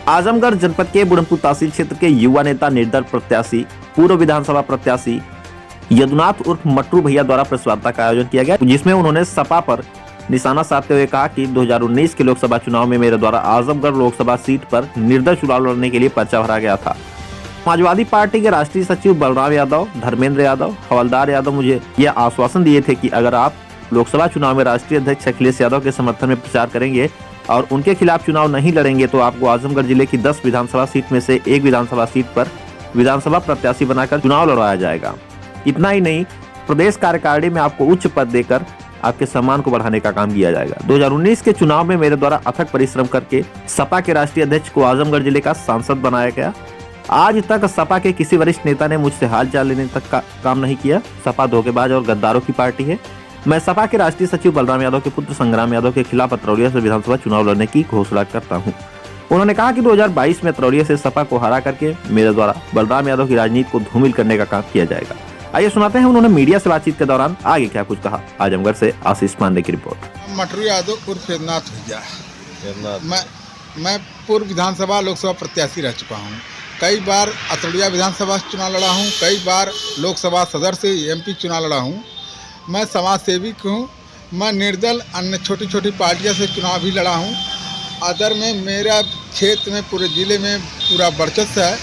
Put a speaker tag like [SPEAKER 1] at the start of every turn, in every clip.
[SPEAKER 1] आजमगढ़ जनपद के बुढ़नपुर तहसील क्षेत्र के युवा नेता निर्दल प्रत्याशी पूर्व विधानसभा प्रत्याशी यदुनाथ उर्फ मट्टू भैया द्वारा प्रेस वार्ता का आयोजन किया गया, जिसमें उन्होंने सपा पर निशाना साधते हुए कहा कि 2019 के लोकसभा चुनाव में मेरे द्वारा आजमगढ़ लोकसभा सीट पर निर्दल चुनाव लड़ने के लिए पर्चा भरा गया था। समाजवादी पार्टी के राष्ट्रीय सचिव बलराम यादव, धर्मेंद्र यादव, हवलदार यादव मुझे यह आश्वासन दिए थे कि अगर आप लोकसभा चुनाव में राष्ट्रीय अध्यक्ष अखिलेश यादव के समर्थन में प्रचार करेंगे और उनके खिलाफ चुनाव नहीं लड़ेंगे तो आपको आजमगढ़ जिले की 10 विधानसभा सीट में से एक विधानसभा सीट पर विधानसभा प्रत्याशी बनाकर चुनाव लड़वाया जाएगा। इतना ही नहीं, प्रदेश कार्यकारिणी में आपको उच्च पद देकर आपके सम्मान को बढ़ाने का काम किया जाएगा। 2019 के चुनाव में मेरे द्वारा अथक परिश्रम करके सपा के राष्ट्रीय अध्यक्ष को आजमगढ़ जिले का सांसद बनाया गया। आज तक सपा के किसी वरिष्ठ नेता ने मुझसे हाल चाल लेने तक का काम नहीं किया। सपा धोखेबाज और गद्दारों की पार्टी है। मैं सपा के राष्ट्रीय सचिव बलराम यादव के पुत्र संग्राम यादव के खिलाफ अतरौलिया से विधानसभा चुनाव लड़ने की घोषणा करता हूं। उन्होंने कहा कि 2022 में अतरौलिया से सपा को हरा करके मेरे द्वारा बलराम यादव की राजनीति को धूमिल करने का काम किया जाएगा। आइए सुनाते हैं उन्होंने मीडिया से बातचीत के दौरान आगे क्या कुछ कहा। आजमगढ़ से आशीष पांडे की रिपोर्ट।
[SPEAKER 2] मट्टू यादव उर्फ यदुनाथ भैया। मैं पूर्व विधानसभा लोकसभा प्रत्याशी रह चुका हूँ। कई बार अतरौलिया विधानसभा चुनाव लड़ा हूँ, कई बार लोकसभा सदर से एमपी चुनाव लड़ा हूँ। मैं समाज सेविक हूँ। मैं निर्दल अन्य छोटी छोटी पार्टियों से चुनाव भी लड़ा हूँ। अदर में मेरा क्षेत्र में पूरे ज़िले में पूरा वर्चस्व है।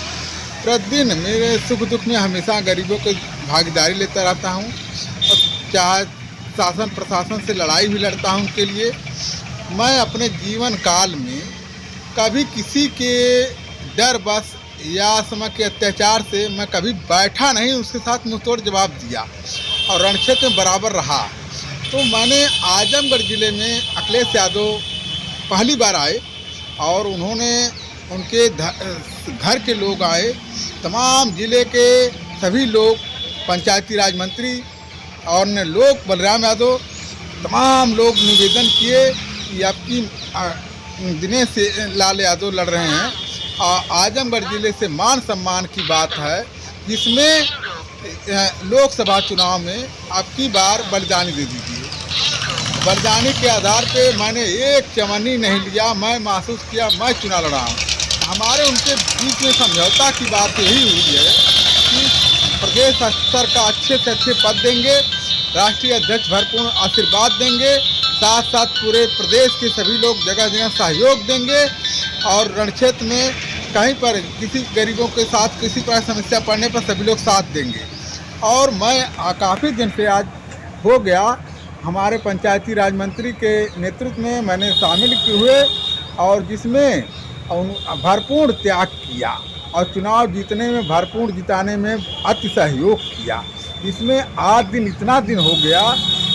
[SPEAKER 2] प्रतिदिन मेरे सुख दुख में हमेशा गरीबों की भागीदारी लेता रहता हूँ और चाहे शासन प्रशासन से लड़ाई भी लड़ता हूँ उनके लिए। मैं अपने जीवन काल में कभी किसी के डर बस या समय के अत्याचार से मैं कभी बैठा नहीं, उसके साथ मुंहतोड़ जवाब दिया और रणक्षेत्र में बराबर रहा। तो मैंने आजमगढ़ ज़िले में अखिलेश यादव पहली बार आए और उन्होंने उनके घर के लोग आए, तमाम ज़िले के सभी लोग, पंचायती राज मंत्री और अन्य लोग, बलराम यादव, तमाम लोग निवेदन किए कि आपकी दिनेश लाल यादव लड़ रहे हैं। आजमगढ़ ज़िले से मान सम्मान की बात है, जिसमें लोकसभा चुनाव में आपकी बार बलिदानी दे दीजिए। बलिदानी के आधार पे मैंने एक चमनी नहीं लिया। मैं महसूस किया मैं चुनाव लड़ा हूँ। हमारे उनके बीच में समझौता की बात यही हुई है कि प्रदेश स्तर का अच्छे से अच्छे पद देंगे, राष्ट्रीय अध्यक्ष भरपूर आशीर्वाद देंगे, साथ साथ पूरे प्रदेश के सभी लोग जगह जगह सहयोग देंगे और रणक्षेत्र में कहीं पर किसी गरीबों के साथ किसी प्रकार समस्या पड़ने पर सभी लोग साथ देंगे। और मैं काफ़ी दिन से आज हो गया हमारे पंचायती राज मंत्री के नेतृत्व में मैंने शामिल हुए और जिसमें भरपूर त्याग किया और चुनाव जीतने में भरपूर जिताने में अति सहयोग किया। इसमें आज दिन इतना दिन हो गया,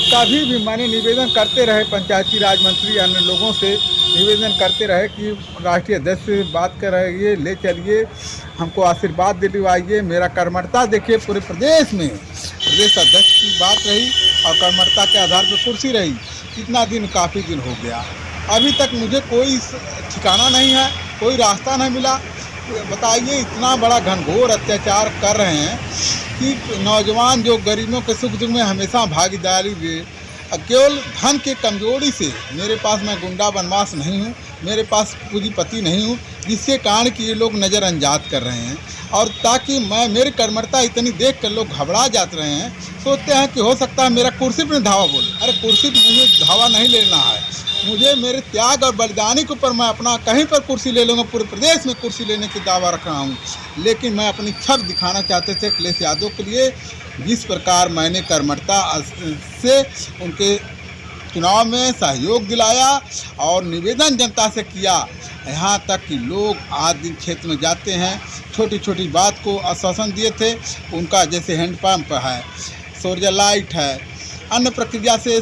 [SPEAKER 2] कभी भी मैंने निवेदन करते रहे पंचायती राज मंत्री अन्य लोगों से निवेदन करते रहे कि राष्ट्रीय अध्यक्ष से बात कर रहिए, ले चलिए, हमको आशीर्वाद दिलवाइए, मेरा कर्मठता देखिए। पूरे प्रदेश में प्रदेश अध्यक्ष की बात रही और कर्मठता के आधार पर कुर्सी रही। कितना दिन, काफ़ी दिन हो गया, अभी तक मुझे कोई ठिकाना नहीं है, कोई रास्ता नहीं मिला। बताइए, इतना बड़ा घनघोर अत्याचार कर रहे हैं कि नौजवान जो गरीबों के सुख दुख में हमेशा भागीदारी दे। केवल धन के कमजोरी से, मेरे पास मैं गुंडा बनवास नहीं हूँ, मेरे पास पूंजीपति नहीं हूँ, जिसके कारण कि ये लोग नज़रअंदाज कर रहे हैं। और ताकि मेरी कर्मठता इतनी देख कर लोग घबरा जाते रहे हैं, सोचते हैं कि हो सकता है मेरा कुर्सी पर धावा बोले। अरे कुर्सी पर मुझे धावा नहीं लेना है, मुझे मेरे त्याग और बलिदानी के ऊपर मैं अपना कहीं पर कुर्सी ले लूँगा। पूरे प्रदेश में कुर्सी लेने की दावा रख रहा हूँ, लेकिन मैं अपनी छवि दिखाना चाहते थे अखिलेश यादव के लिए। जिस प्रकार मैंने कर्मठता से उनके चुनाव में सहयोग दिलाया और निवेदन जनता से किया, यहाँ तक कि लोग आज दिन क्षेत्र में जाते हैं, छोटी छोटी बात को आश्वासन दिए थे। उनका जैसे हैंडपम्प है, सोलर लाइट है, अन्य प्रक्रिया से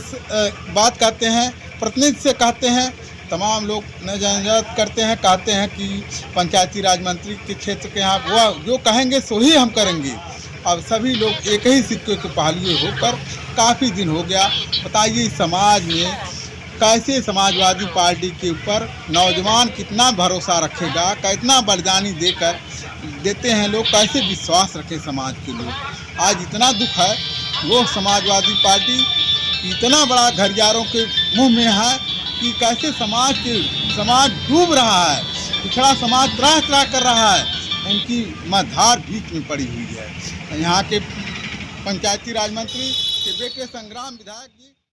[SPEAKER 2] बात कहते हैं, प्रतिनिधि से कहते हैं, तमाम लोग नजरअंदाज करते हैं, कहते हैं कि पंचायती राज मंत्री के क्षेत्र के यहाँ वह जो कहेंगे सो ही हम करेंगे। अब सभी लोग एक ही सिक्के के पहलुए होकर काफ़ी दिन हो गया। बताइए, समाज में कैसे समाजवादी पार्टी के ऊपर नौजवान कितना भरोसा रखेगा, कितना बलिदानी देते हैं लोग, कैसे विश्वास रखे समाज के लोग। आज इतना दुख है, वो समाजवादी पार्टी इतना बड़ा घरियारों के मुंह में है कि कैसे समाज डूब रहा है। पिछड़ा समाज त्राह त्राह कर रहा है, उनकी मधार बीच में पड़ी हुई है। यहाँ के पंचायती राज मंत्री के बेटे संग्राम विधायक जी